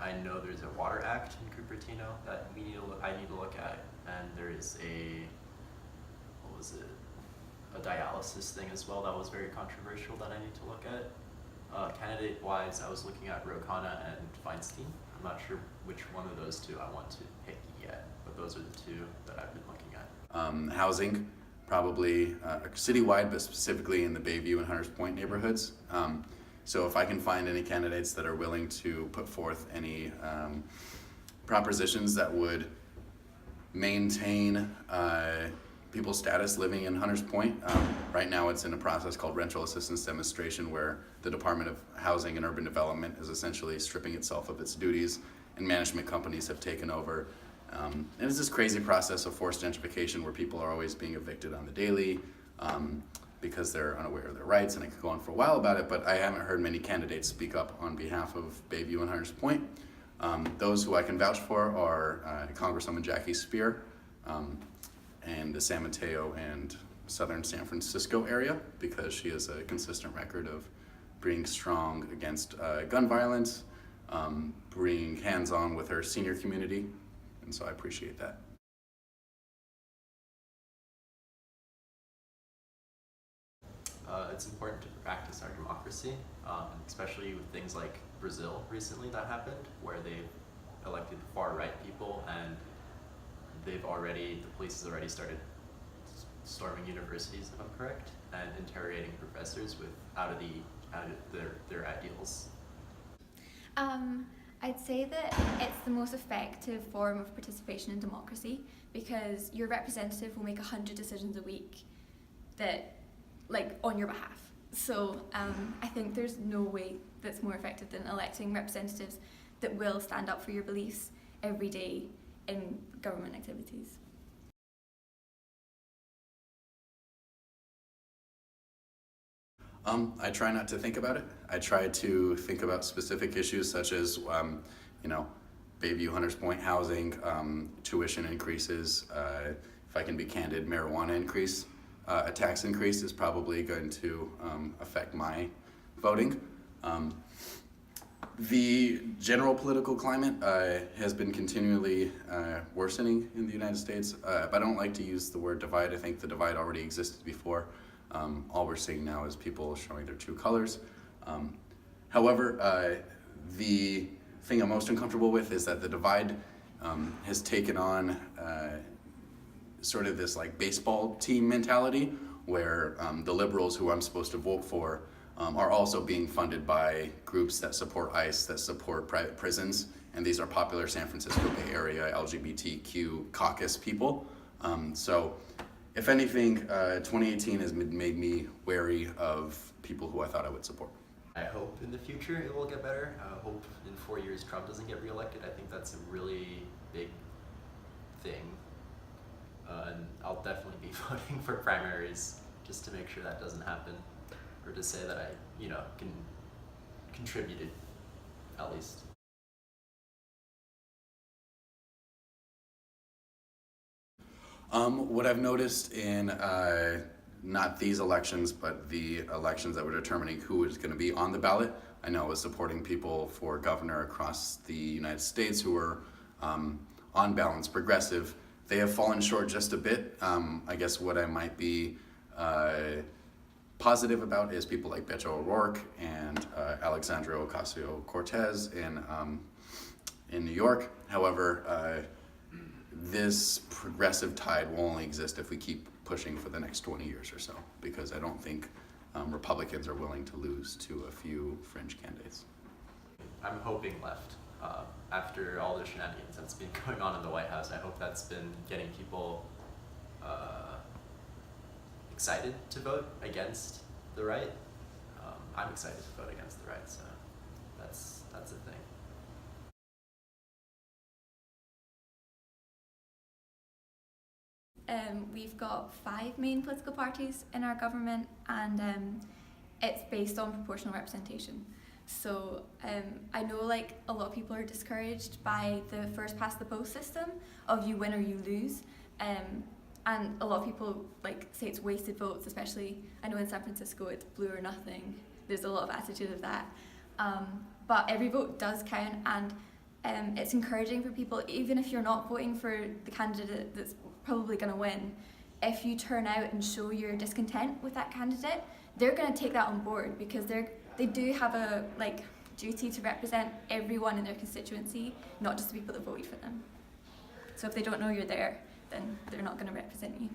I know there's a Water Act in Cupertino that I need to look at, and there is what was it, a dialysis thing as well that was very controversial that I need to look at. Candidate-wise, I was looking at Rokana and Feinstein. I'm not sure which one of those two I want to pick yet, but those are the two that I've been looking at. Housing, probably citywide, but specifically in the Bayview and Hunters Point neighborhoods. So if I can find any candidates that are willing to put forth any propositions that would maintain people's status living in Hunters Point. Right now it's in a process called rental assistance demonstration, where the Department of Housing and Urban Development is essentially stripping itself of its duties, and management companies have taken over. And it's this crazy process of forced gentrification where people are always being evicted on the daily because they're unaware of their rights, and I could go on for a while about it, but I haven't heard many candidates speak up on behalf of Bayview and Hunters Point. Those who I can vouch for are Congresswoman Jackie Spear, and the San Mateo and southern San Francisco area, because she has a consistent record of being strong against gun violence, being hands-on with her senior community, and so I appreciate that. It's important to practice our democracy, especially with things like Brazil recently that happened, where they've elected far-right people, and the police has already started storming universities, if I'm correct, and interrogating professors out of their ideals. I'd say that it's the most effective form of participation in democracy, because your representative will make 100 decisions a week on your behalf. So I think there's no way that's more effective than electing representatives that will stand up for your beliefs every day in government activities. I try not to think about it. I try to think about specific issues such as, Bayview, Hunters Point housing, tuition increases, if I can be candid, marijuana increase. A tax increase is probably going to affect my voting. The general political climate has been continually worsening in the United States, but I don't like to use the word divide. I think the divide already existed before. All we're seeing now is people showing their true colors. However, the thing I'm most uncomfortable with is that the divide has taken on sort of this like baseball team mentality, where the liberals who I'm supposed to vote for are also being funded by groups that support ICE, that support private prisons, and these are popular San Francisco Bay Area LGBTQ caucus people. So if anything, 2018 has made me wary of people who I thought I would support. I hope in the future it will get better. I hope in 4 years Trump doesn't get reelected. I think that's a really big thing. And I'll definitely be voting for primaries just to make sure that doesn't happen, or to say that I, can contribute at least. What I've noticed in not these elections, but the elections that were determining who is going to be on the ballot, I know I was supporting people for governor across the United States who were on balance progressive. They have fallen short just a bit. I guess what I might be positive about is people like Beto O'Rourke and Alexandria Ocasio-Cortez in New York. However, this progressive tide will only exist if we keep pushing for the next 20 years or so, because I don't think Republicans are willing to lose to a few fringe candidates. I'm hoping left. After all the shenanigans that's been going on in the White House, I hope that's been getting people excited to vote against the right. I'm excited to vote against the right, so that's the thing. We've got 5 main political parties in our government, and it's based on proportional representation. So I know a lot of people are discouraged by the first past the post system of you win or you lose, and a lot of people say it's wasted votes, especially I know in San Francisco it's blue or nothing. There's a lot of attitude of that, but every vote does count, and it's encouraging for people, even if you're not voting for the candidate that's probably going to win, if you turn out and show your discontent with that candidate, they're going to take that on board, because they do have a duty to represent everyone in their constituency, not just the people that voted for them. So if they don't know you're there, then they're not going to represent you.